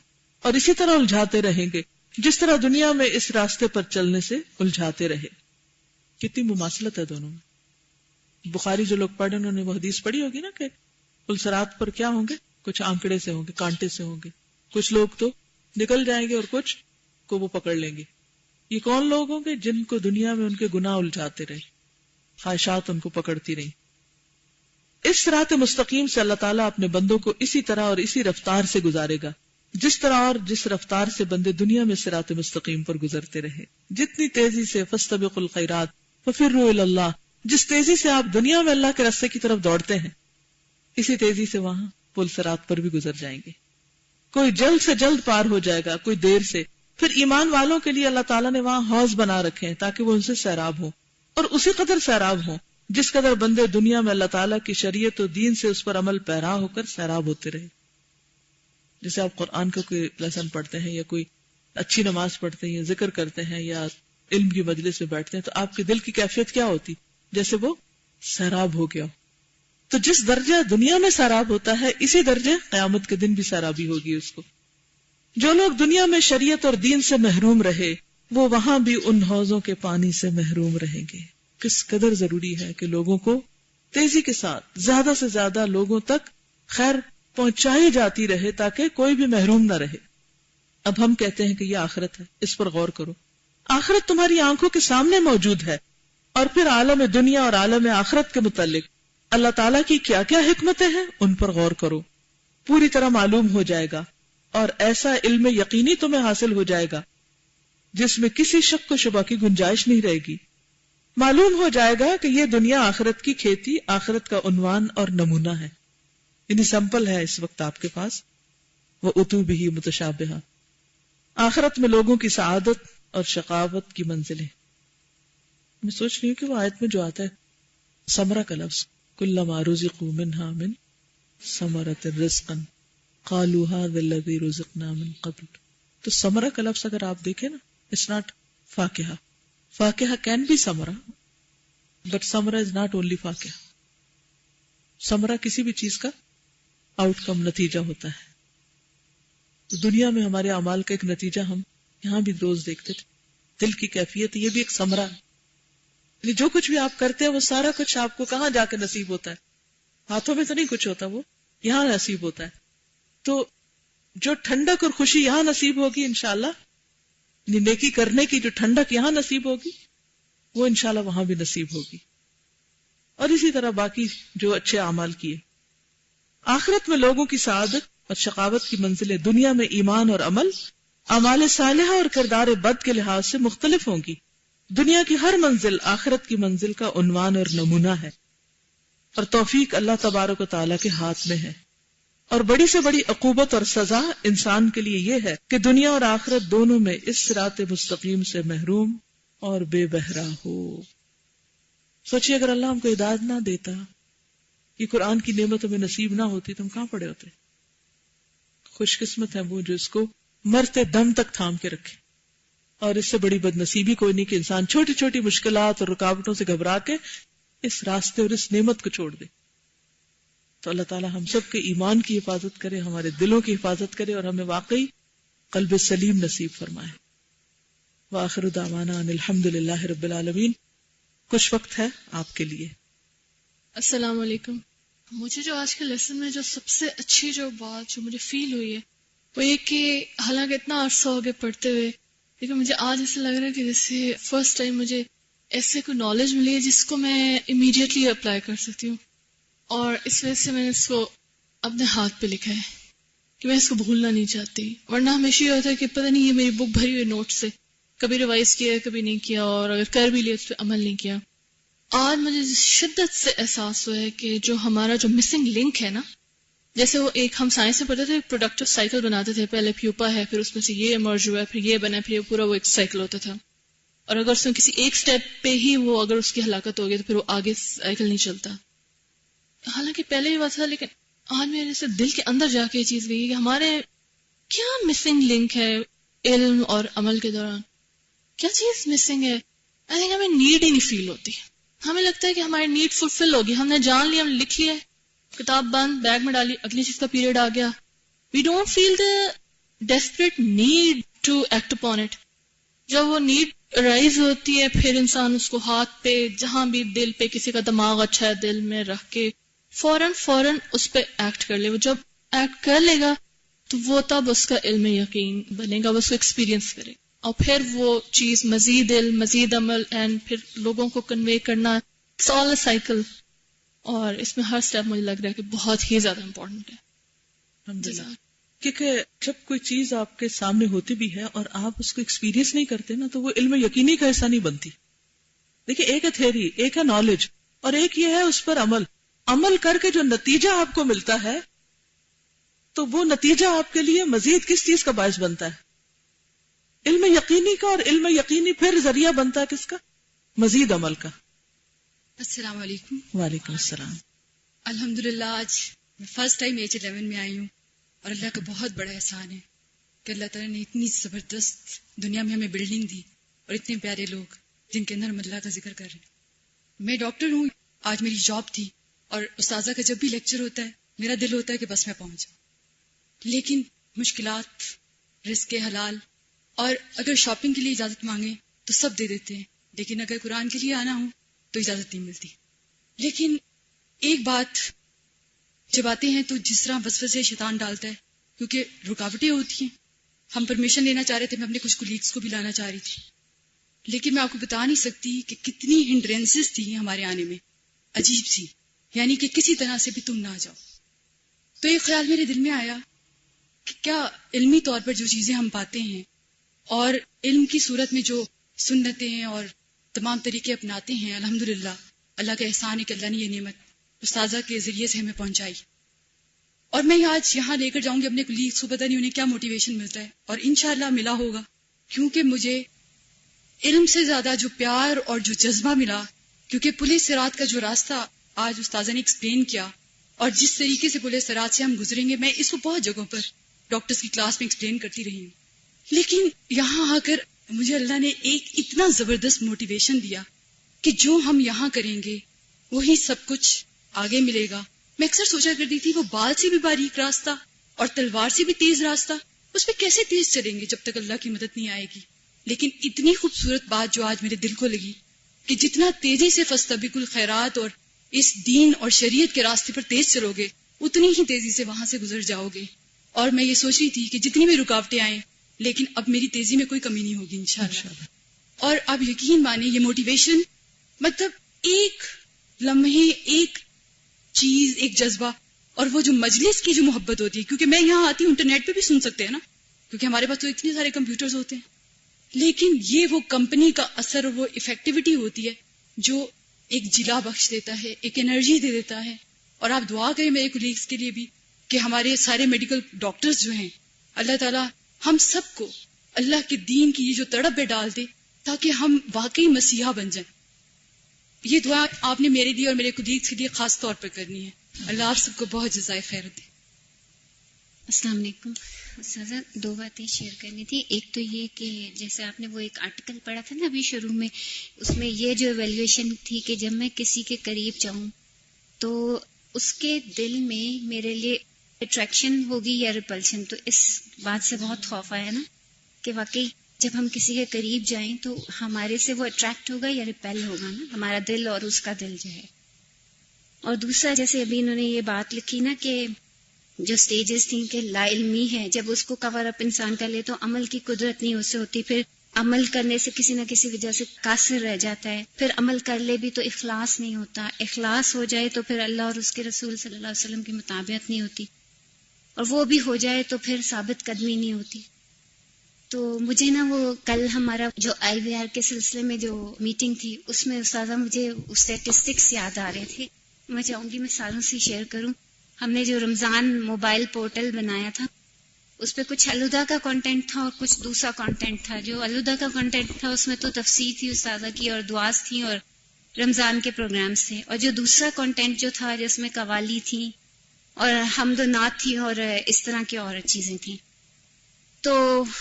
اور اسی طرح الجھاتے رہیں گے جس طرح دنیا میں اس راستے پر چلنے سے الجھاتے رہے. کتنی مماثلت ہے دونوں میں. بخاری جو لوگ پڑھے انہوں نے وہ حدیث پڑھی ہوگی نا کہ پل صراط پر کیا ہوں گے؟ کچھ آنکڑے سے ہوں گے، کانٹے سے ہوں گے. کچھ لوگ تو نکل جائیں گے اور کچھ کو وہ پکڑ لیں گے. یہ کون لوگ ہوں گے؟ جن کو دنیا میں ان کے گناہ الجھاتے رہے، خواہشات ان کو پکڑتی رہی. اس صراط مستقیم سے اللہ تعالیٰ اپنے بندوں کو اسی طرح اور اسی رفتار سے گزارے گا جس طرح اور جس رفتار سے بندے دنیا میں صراط مستقیم پر گزرتے رہے. جتنی تیزی سے فاستبقوا الخیرات ففروا الی اللہ، جس تیزی سے آپ دنیا میں اللہ کے راستے کی طرف دوڑتے ہیں اسی تیزی سے وہاں پل صراط پر بھی گزر جائیں گے. کوئی جلد سے جلد پار ہو جائے گا، کوئی دیر سے. پھر ایمان والوں کے لیے اللہ تعالیٰ نے وہاں حوض بنا رکھے ہیں تاکہ وہ ان سے سیراب ہوں، اور اسی قدر سیراب ہوں جس قدر بندے دنیا میں اللہ تعالیٰ کی شریعت و دین سے اس پر عمل پیرا ہو کر سیراب ہوتے رہے. جیسے آپ قرآن کا کوئی لیسن پڑھتے ہیں یا کوئی اچھی نماز پڑھتے ہیں یا ذکر کرتے ہیں یا علم کی مجلس میں بیٹھتے ہیں تو آپ کے دل کی کیفیت کیا ہوتی؟ جیسے وہ سیراب ہو گیا. تو جس درجہ دنیا میں سیراب ہوتا ہے اسی درجے قیامت کے دن بھی سیرابی ہوگی اس کو. جو لوگ دنیا میں شریعت اور دین سے محروم رہے وہ وہاں بھی ان حوضوں کے پانی سے محروم رہیں گے. کس قدر ضروری ہے کہ لوگوں کو تیزی کے ساتھ زیادہ سے زیادہ لوگوں تک خیر پہنچائی جاتی رہے تاکہ کوئی بھی محروم نہ رہے. اب ہم کہتے ہیں کہ یہ آخرت ہے، اس پر غور کرو. آخرت تمہاری آنکھوں کے سامنے موجود ہے، اور پھر عالم دنیا اور عالم آخرت کے متعلق اللہ تعالیٰ کی کیا کیا حکمتیں ہیں ان پر غور کرو. پوری طرح معلوم ہو جائے گا، اور ایسا علم یقینی تمہیں حاصل ہو جائے گا جس میں کسی شک و شبہ کی گنجائش نہیں رہے گی. معلوم ہو جائے گا کہ یہ دنیا آخرت کی کھیتی، آخرت کا عنوان اور نمونہ ہے، یعنی سمپل ہے اس وقت آپ کے پاس. وَأُتُوا بِهِ مُتَشَابِهًا. آخرت میں لوگوں کی سعادت اور شقاوت کی منزلیں. میں سوچ رہی ہوں کہ وہ آیت میں جو آتا ہے ثمرہ کا لفظ، كُلَّمَا رُزِقُوا مِنْهَا مِنْ ثَمَرَةٍ رِزْقًا قَالُوا هَذَا الَّذِي رُزِقْنَا مِنْ قَبْلُ. تو ثمرہ کا لفظ اگر آپ دیکھیں نا، it's not فاکہہ. فاکہہ can be ثمرہ but ثمرہ is not only فاکہہ. ثمرہ کسی بھی چیز کا آؤٹ کم، نتیجہ ہوتا ہے. تو دنیا میں ہمارے اعمال کا ایک نتیجہ ہم یہاں بھی روز دیکھتے تھے. دل کی کیفیت یہ بھی ایک ثمرہ ہے. جو کچھ بھی آپ کرتے ہیں وہ سارا کچھ آپ کو کہاں جا کے نصیب ہوتا ہے؟ ہاتھوں میں تو نہیں کچھ ہوتا، وہ یہاں نصیب ہوتا ہے. تو جو ٹھنڈک اور خوشی یہاں نصیب ہوگی انشاءاللہ، نیکی کرنے کی جو ٹھنڈک یہاں نصیب ہوگی وہ انشاءاللہ وہاں بھی نصیب ہوگی. اور اسی طرح باقی جو اچھے اعمال کیے. آخرت میں لوگوں کی سعادت اور شقاوت کی منزلیں دنیا میں ایمان اور عمل، اعمال صالحہ اور کردار بد کے لحاظ سے مختلف ہوں گی. دنیا کی ہر منزل آخرت کی منزل کا عنوان اور نمونہ ہے، اور توفیق اللہ تبارک و تعالیٰ کے ہاتھ میں ہے. اور بڑی سے بڑی عقوبت اور سزا انسان کے لیے یہ ہے کہ دنیا اور آخرت دونوں میں اس صراط مستقیم سے محروم اور بے بہرا ہو. سوچئے اگر اللہ ہم کو ہدایت نہ دیتا، یہ قرآن کی نعمت ہمیں نصیب نہ ہوتی تو ہم کہاں پڑے ہوتے؟ خوش قسمت ہے وہ جو اس کو مرتے دم تک تھام کے رکھے. اور اس سے بڑی بد نصیبی کوئی نہیں کہ انسان چھوٹی چھوٹی مشکلات اور رکاوٹوں سے گھبرا کے اس راستے اور اس نعمت کو چھوڑ دے. تو اللہ تعالی ہم سب کے ایمان کی حفاظت کرے، ہمارے دلوں کی حفاظت کرے، اور ہمیں واقعی قلب سلیم نصیب فرمائے. وآخر دعوانا ان الحمدللہ رب العالمین. کچھ وقت ہے آپ کے لیے. السلام علیکم. مجھے جو آج کے لیسن میں جو سب سے اچھی جو بات جو مجھے فیل ہوئی ہے وہ یہ کہ حالانکہ اتنا عرصہ ہو گیا پڑھتے ہوئے، لیکن مجھے آج ایسا لگ رہا ہے کہ جیسے فرسٹ ٹائم مجھے ایسے کوئی نالج ملی ہے جس کو میں امیڈیٹلی اپلائی کر سکتی ہوں. اور اس وجہ سے میں نے اس کو اپنے ہاتھ پہ لکھا ہے کہ میں اس کو بھولنا نہیں چاہتی. ورنہ ہمیشہ یہ ہوتا ہے کہ پتہ نہیں یہ میری بک بھری ہوئی نوٹ سے، کبھی ریوائز کیا کبھی نہیں کیا، اور اگر کر بھی لیا اس پہ عمل نہیں کیا. آج مجھے شدت سے احساس ہوا ہے کہ جو ہمارا جو مسنگ لنک ہے نا، جیسے وہ ایک ہم سائنس میں پڑھتے تھے پروڈکٹیو سائیکل بناتے تھے، پہلے پیوپا ہے، پھر اس میں سے یہ ایمرج ہوا ہے، پھر یہ بنا، پھر یہ پورا وہ ایک سائیکل ہوتا تھا. اور اگر اس میں کسی ایک سٹیپ پہ ہی وہ اگر اس کی ہلاکت ہو گئی تو پھر وہ آگے سائیکل نہیں چلتا. حالانکہ پہلے بھی بات تھا، لیکن آج میرے سے دل کے اندر جا کے یہ چیز گئی کہ ہمارے کیا مسنگ لنک ہے علم اور عمل کے دوران. کیا چیز مسنگ ہے؟ آئی تھنک ہمیں نیڈ ہی نہیں فیل ہوتی. ہمیں لگتا ہے کہ ہماری نیڈ فلفل ہوگی، ہم نے جان لیا، ہم نے لکھ لیا، کتاب بند، بیگ میں ڈالی، اگلی چیز کا پیریڈ آ گیا. We don't feel the desperate need to act upon it. جب وہ نیڈ رائز ہوتی ہے پھر انسان اس کو ہاتھ پہ، جہاں بھی دل پہ کسی کا دماغ اچھا ہے دل میں رکھ کے فوراً اس پہ ایکٹ کر لے. وہ جب ایکٹ کر لے گا تو وہ تب اس کا علم یقین بنے گا، وہ اس کو ایکسپیرینس کرے، اور پھر وہ چیز مزید علم، مزید عمل، اینڈ پھر لوگوں کو کنوے کرنا. It's all a cycle. اور اس میں ہر سٹیپ مجھے لگ رہا ہے کہ بہت ہی زیادہ امپورٹنٹ ہے. الحمدللہ. کیونکہ جب کوئی چیز آپ کے سامنے ہوتی بھی ہے اور آپ اس کو ایکسپیرینس نہیں کرتے نا تو وہ علم یقینی کا حصہ نہیں بنتی. دیکھیں ایک ہے تھیوری، ایک ہے نالج، اور ایک یہ ہے اس پر عمل کر کے جو نتیجہ آپ کو ملتا ہے تو وہ نتیجہ آپ کے لیے مزید کس چیز کا باعث بنتا ہے؟ علم یقینی کا. اور علم یقینی پھر ذریعہ بنتا ہے کس کا؟ مزید عمل کا. السلام علیکم. وعلیکم السلام. الحمدللہ آج میں فرسٹ ٹائم ایج 11 میں آئی ہوں، اور اللہ کا بہت بڑا احسان ہے کہ اللہ تعالیٰ نے اتنی زبردست دنیا میں ہمیں بلڈنگ دی اور اتنے پیارے لوگ جن کے اندر ہم اللہ کا ذکر کر رہے ہیں. میں ڈاکٹر ہوں، آج میری جاب تھی، اور استاذہ کا جب بھی لیکچر ہوتا ہے میرا دل ہوتا ہے کہ بس میں پہنچ جاؤں. لیکن مشکلات، رزق حلال، اور اگر شاپنگ کے لیے اجازت مانگیں تو سب دے دیتے ہیں، لیکن اگر قرآن کے لیے آنا ہو تو اجازت نہیں ملتی. لیکن ایک بات، جب آتے ہیں تو جس طرح وسوسے شیطان ڈالتا ہے، کیونکہ رکاوٹیں ہوتی ہیں. ہم پرمیشن لینا چاہ رہے تھے، میں اپنے کچھ کولیگس کو بھی لانا چاہ رہی تھی، لیکن میں آپ کو بتا نہیں سکتی کہ کتنی ہنڈرینسز تھی ہمارے آنے میں، عجیب سی، یعنی کہ کسی طرح سے بھی تم نہ جاؤ. تو ایک خیال میرے دل میں آیا کہ کیا علمی طور پر جو چیزیں ہم پاتے ہیں اور علم کی صورت میں جو سنتیں اور تمام طریقے اپناتے ہیں، الحمدللہ اللہ کا احسان ہے کہ اللہ نے یہ نعمت استاذہ کے ذریعے سے ہمیں پہنچائی. اور میں آج یہاں لے کر جاؤں گی اپنے کولیگس کو، پتہ نہیں انہیں کیا موٹیویشن ملتا ہے، اور انشاءاللہ ملا ہوگا، کیونکہ مجھے علم سے زیادہ جو پیار اور جو جذبہ ملا، کیونکہ پل صراط کا جو راستہ آج استاذہ نے ایکسپلین کیا اور جس طریقے سے پل صراط سے ہم گزریں گے، میں اس کو بہت جگہوں پر ڈاکٹرز کی کلاس میں ایکسپلین کرتی رہی ہوں، لیکن یہاں آ کر مجھے اللہ نے ایک اتنا زبردست موٹیویشن دیا کہ جو ہم یہاں کریں گے وہی سب کچھ آگے ملے گا. میں اکثر سوچا کرتی تھی وہ بال سے بھی باریک راستہ اور تلوار سے بھی تیز راستہ، اس پہ کیسے تیز چلیں گے جب تک اللہ کی مدد نہیں آئے گی. لیکن اتنی خوبصورت بات جو آج میرے دل کو لگی کہ جتنا تیزی سے فاستبقوا الخیرات اور اس دین اور شریعت کے راستے پر تیز چلو گے اتنی ہی تیزی سے وہاں سے گزر جاؤ گے. اور میں یہ سوچ رہی تھی کہ جتنی بھی رکاوٹیں آئیں لیکن اب میری تیزی میں کوئی کمی نہیں ہوگی انشاءاللہ. اور اب یقین مانیں یہ موٹیویشن مطلب ایک لمحے ایک چیز ایک جذبہ اور وہ جو مجلس کی جو محبت ہوتی ہے, کیونکہ میں یہاں آتی ہوں انٹرنیٹ پہ بھی سن سکتے ہیں نا کیونکہ ہمارے پاس تو اتنے سارے کمپیوٹرز ہوتے ہیں, لیکن یہ وہ کمپنی کا اثر اور وہ افیکٹیوٹی ہوتی ہے جو ایک جلا بخش دیتا ہے, ایک انرجی دے دیتا ہے. اور آپ دعا کریں میرے کولیگز کے لیے بھی کہ ہمارے سارے میڈیکل ڈاکٹرز جو ہیں اللہ تعالیٰ ہم سب کو اللہ کے دین کی یہ جو تڑپ پہ ڈال دے تاکہ ہم واقعی مسیحا بن جائیں. یہ دعا آپ نے میرے لیے اور میرے کولیگز کے لیے خاص طور پر کرنی ہے. اللہ آپ سب کو بہت جزائے خیر دے. السلام علیکم. استاذہ دو باتیں شیئر کرنی تھی. ایک تو یہ کہ جیسے آپ نے وہ ایک آرٹیکل پڑھا تھا نا ابھی شروع میں, اس میں یہ جو ایویلیویشن تھی کہ جب میں کسی کے قریب جاؤں تو اس کے دل میں میرے لیے اٹریکشن ہوگی یا ریپلشن. تو اس بات سے بہت خوف آیا نا کہ واقعی جب ہم کسی کے قریب جائیں تو ہمارے سے وہ اٹریکٹ ہوگا یا ریپیل ہوگا نا, ہمارا دل اور اس کا دل جو ہے. اور دوسرا جیسے ابھی انہوں نے یہ بات لکھی نا کہ جو سٹیجز تھیں کہ لا علمی ہے, جب اس کو کور اپ انسان کر لے تو عمل کی قدرت نہیں اس سے ہوتی, پھر عمل کرنے سے کسی نہ کسی وجہ سے قاصر رہ جاتا ہے, پھر عمل کر لے بھی تو اخلاص نہیں ہوتا, اخلاص ہو جائے تو پھر اللہ اور اس کے رسول صلی اللہ علیہ وسلم کی مطابقت نہیں ہوتی, اور وہ بھی ہو جائے تو پھر ثابت قدمی نہیں ہوتی. تو مجھے نا وہ کل ہمارا جو آئی وی آر کے سلسلے میں جو میٹنگ تھی اس میں استاذہ مجھے اسٹیٹسٹکس یاد آ رہے تھے, میں چاہوں گی میں سالوں سے شیئر کروں. ہم نے جو رمضان موبائل پورٹل بنایا تھا اس پہ کچھ الوداع کا کانٹینٹ تھا اور کچھ دوسرا کانٹینٹ تھا. جو الوداع کا کانٹینٹ تھا اس میں تو تفسیر تھی استاذہ کی اور دعاز تھیں اور رمضان کے پروگرامز تھے, اور جو دوسرا کانٹینٹ جو تھا جس میں قوالی تھیں اور حمد و نعت تھی اور اس طرح کی اور چیزیں تھیں. تو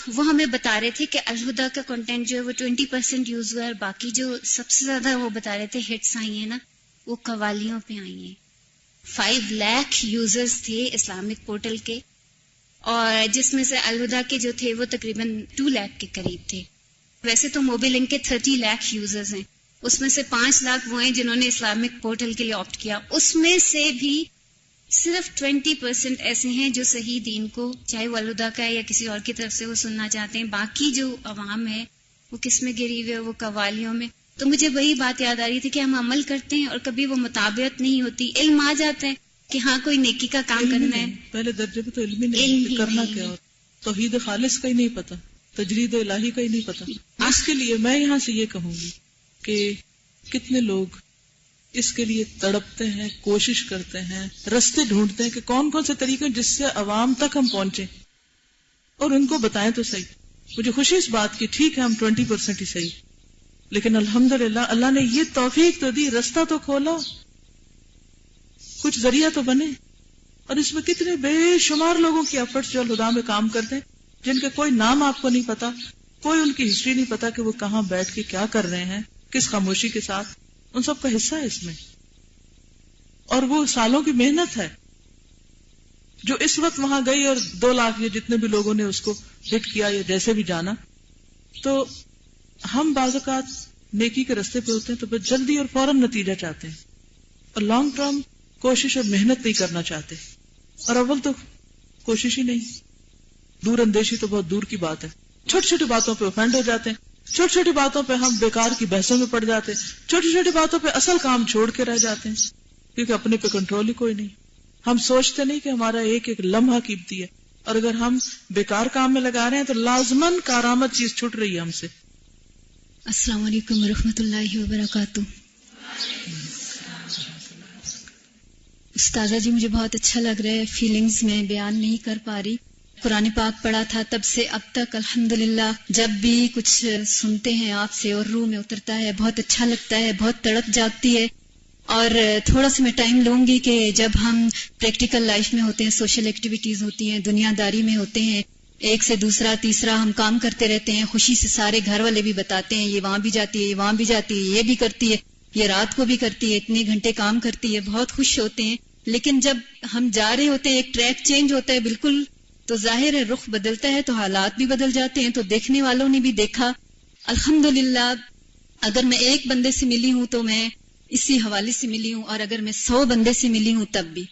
وہ ہمیں بتا رہے تھے کہ الہدا کا کنٹینٹ جو ہے وہ 20% یوز ہوا ہے, اور باقی جو سب سے زیادہ وہ بتا رہے تھے ہٹس آئی ہیں نا وہ قوالیوں پہ آئی ہیں. 5 لاکھ یوزرز تھے اسلامک پورٹل کے, اور جس میں سے الہدا کے جو تھے وہ تقریباً 2 لاکھ کے قریب تھے. ویسے تو موبی لنک کے 30 لاکھ یوزرز ہیں, اس میں سے 5 لاکھ وہ ہیں جنہوں نے اسلامک پورٹل کے لیے آپٹ کیا. اس میں سے بھی صرف 20% ایسے ہیں جو صحیح دین کو چاہے وہ الہدا کا ہے یا کسی اور کی طرف سے وہ سننا چاہتے ہیں. باقی جو عوام ہے وہ کس میں گری ہوئے, وہ قوالیوں میں. تو مجھے وہی بات یاد آ رہی تھی کہ ہم عمل کرتے ہیں اور کبھی وہ مطابقت نہیں ہوتی. علم آ جاتا ہے کہ ہاں کوئی نیکی کا کام کرنا ہے, پہلے درجے پہ تو علم ہی نہیں, کرنا کیا اور توحید خالص کا ہی نہیں پتا, تجرید الہی کا ہی نہیں پتا. اس کے لیے میں یہاں سے یہ کہوں گی کہ کتنے لوگ اس کے لیے تڑپتے ہیں, کوشش کرتے ہیں, رستے ڈھونڈتے ہیں کہ کون کون سے طریقے جس سے عوام تک ہم پہنچیں اور ان کو بتائیں تو صحیح. مجھے خوشی اس بات کی, ٹھیک ہے ہم 20% ہی صحیح, لیکن الحمدللہ اللہ نے یہ توفیق تو دی, رستہ تو کھولا, کچھ ذریعہ تو بنے. اور اس میں کتنے بے شمار لوگوں کی ایفرٹس جو الہدا میں کام کرتے ہیں, جن کے کوئی نام آپ کو نہیں پتا, کوئی ان کی ہسٹری نہیں پتا کہ وہ کہاں بیٹھ کے کیا کر رہے ہیں, کس خاموشی کے ساتھ, ان سب کا حصہ ہے اس میں. اور وہ سالوں کی محنت ہے جو اس وقت وہاں گئی اور 2 لاکھ یا جتنے بھی لوگوں نے اس کو ہٹ کیا یا جیسے بھی جانا. تو ہم بعض اوقات نیکی کے رستے پہ ہوتے ہیں تو بس جلدی اور فوراً نتیجہ چاہتے ہیں اور لانگ ٹرم کوشش اور محنت نہیں کرنا چاہتے. اور اول تو کوشش ہی نہیں, دور اندیشی تو بہت دور کی بات ہے. چھوٹی چھوٹی باتوں پہ افینڈ ہو جاتے ہیں, چھوٹی چھوٹی باتوں پہ ہم بیکار کی بحثوں میں پڑ جاتے ہیں, چھوٹی چھوٹی باتوں پہ اصل کام چھوڑ کے رہ جاتے ہیں کیونکہ اپنے پہ کنٹرول ہی کوئی نہیں. ہم سوچتے نہیں کہ ہمارا ایک ایک لمحہ قیمتی ہے, اور اگر ہم بیکار کام میں لگا رہے ہیں تو لازماً کارآمد چیز چھوٹ رہی ہے ہم سے. السلام علیکم ورحمۃ اللہ وبرکاتہ. استاذہ جی مجھے بہت اچھا لگ رہا ہے, فیلنگز میں بیان نہیں کر پا رہی. قرآن پاک پڑھا تھا تب سے اب تک الحمدللہ جب بھی کچھ سنتے ہیں آپ سے اور روح میں اترتا ہے, بہت اچھا لگتا ہے, بہت تڑپ جاگتی ہے. اور تھوڑا سا میں ٹائم لوں گی کہ جب ہم پریکٹیکل لائف میں ہوتے ہیں, سوشل ایکٹیویٹیز ہوتی ہیں, دنیا داری میں ہوتے ہیں, ایک سے دوسرا تیسرا ہم کام کرتے رہتے ہیں, خوشی سے سارے گھر والے بھی بتاتے ہیں یہ وہاں بھی جاتی ہے, یہ وہاں بھی جاتی ہے, یہ بھی کرتی ہے, یہ رات کو بھی کرتی ہے, اتنے گھنٹے کام کرتی ہے, بہت خوش ہوتے ہیں. لیکن جب ہم جا رہے ہوتے ہیں, ایک ٹریک چینج ہوتا ہے بالکل, تو ظاہر ہے رخ بدلتا ہے تو حالات بھی بدل جاتے ہیں. تو دیکھنے والوں نے بھی دیکھا الحمدللہ اگر میں ایک بندے سے ملی ہوں تو میں اسی حوالے سے ملی ہوں، اور اگر میں 100 بندے سے ملی ہوں تب بھی.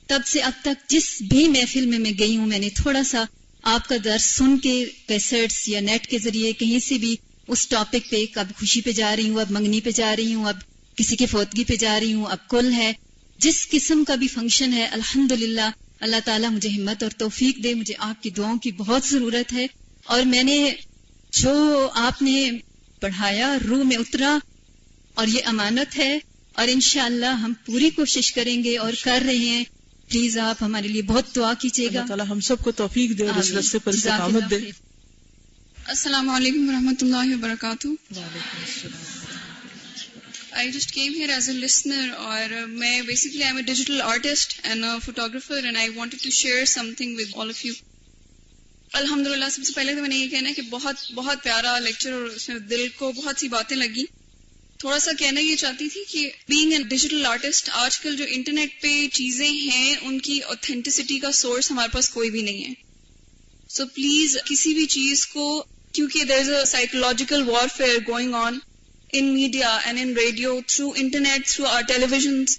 تب سے اب تک جس بھی محفل میں گئی ہوں، میں نے تھوڑا سا آپ کا درس سن کے کیسٹس یا نیٹ کے ذریعے کہیں سے بھی اس ٹاپک پہ، اب خوشی پہ جا رہی ہوں، اب منگنی پہ جا رہی ہوں، اب کسی کی فوتگی پہ جا رہی ہوں، اب کل ہے، جس قسم کا بھی فنکشن ہے، الحمدللہ اللہ تعالیٰ مجھے ہمت اور توفیق دے. مجھے آپ کی دعاؤں کی بہت ضرورت ہے، اور میں نے جو آپ نے پڑھایا روح میں اترا، اور یہ امانت ہے، اور انشاءاللہ ہم پوری کوشش کریں گے اور کر رہے ہیں. پلیز آپ ہمارے لیے بہت دعا کیجیے گا. اللہ تعالیٰ ہم سب کو توفیق دے اور اس راستے پر استقامت دے. السلام علیکم ورحمۃ اللہ وبرکاتہ. وعلیکم السلام. I just came here as a listener, اور میں basically I'm a digital artist and a photographer, and I wanted to share something with all of you. الحمدللہ سب سے پہلے تو میں نے یہ کہنا ہے کہ بہت بہت پیارا لیکچر، اور اس میں دل کو بہت سی باتیں لگی. تھوڑا سا کہنا یہ چاہتی تھی کہ بینگ اے ڈیجیٹل آرٹسٹ، آج کل جو انٹرنیٹ پہ چیزیں ہیں ان کی اوتھینٹسٹی کا سورس ہمارے پاس کوئی بھی نہیں ہے. سو پلیز کسی بھی چیز کو، کیونکہ there is a psychological warfare going on in media and in radio, through internet, through our televisions,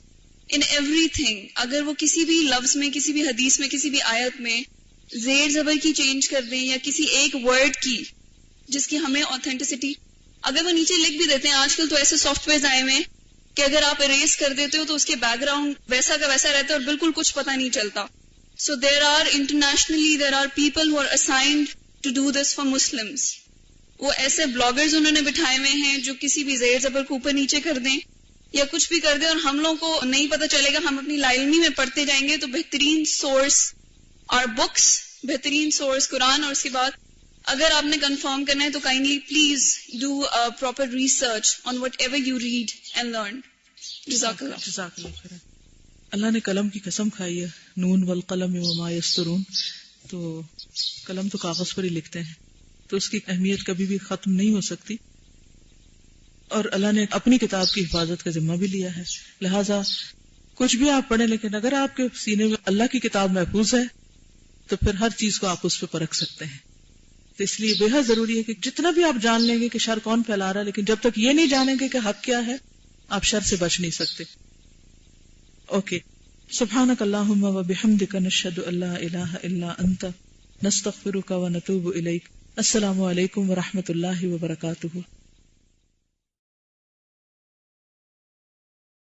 in everything. اگر وہ کسی بھی لفظ میں، کسی بھی حدیث میں، کسی بھی آیت میں زیر زبر کی چینج کر دیں، یا کسی ایک ورڈ کی جس کی ہمیں اوتھینٹسٹی، اگر وہ نیچے لکھ بھی دیتے ہیں، آج کل تو ایسے سافٹ ویئرز آئے ہوئے کہ اگر آپ اریز کر دیتے ہو تو اس کے بیک گراؤنڈ ویسا کا ویسا رہتا ہے اور بالکل کچھ پتہ نہیں چلتا. So there are internationally there are people who are assigned to do this for Muslims. وہ ایسے بلاگرز انہوں نے بٹھائے ہوئے ہیں جو کسی بھی زیر زبر کو اوپر نیچے کر دیں یا کچھ بھی کر دیں، اور ہم لوگوں کو نہیں پتہ چلے گا. ہم اپنی لا علمی میں پڑھتے جائیں گے. تو بہترین سورس اور بکس، بہترین سورس قرآن، اور اس کے بعد اگر آپ نے کنفرم کرنا ہے تو kindly please do proper research on what ever you read and learn. جزاک اللہ. جزاک اللہ خیر. اللہ نے قلم کی قسم کھائی ہے، نون والقلم وما یسطرون. تو قلم تو کاغذ پر ہی لکھتے ہیں، تو اس کی اہمیت کبھی بھی ختم نہیں ہو سکتی، اور اللہ نے اپنی کتاب کی حفاظت کا ذمہ بھی لیا ہے. لہٰذا کچھ بھی آپ پڑھیں، لیکن اگر آپ کے سینے میں اللہ کی کتاب محفوظ ہے تو پھر ہر چیز کو آپ اس پہ پرکھ سکتے ہیں. تو اس لیے بے حد ضروری ہے کہ جتنا بھی آپ جان لیں گے کہ شر کون پھیلا رہا ہے، لیکن جب تک یہ نہیں جانیں گے کہ حق کیا ہے، آپ شر سے بچ نہیں سکتے. اوکے. سبحانک اللہم و بحمدک نشہد ان لا الہ الا انت نستغفرک و نتوب الیک. السلام علیکم ورحمۃ اللہ وبرکاتہ.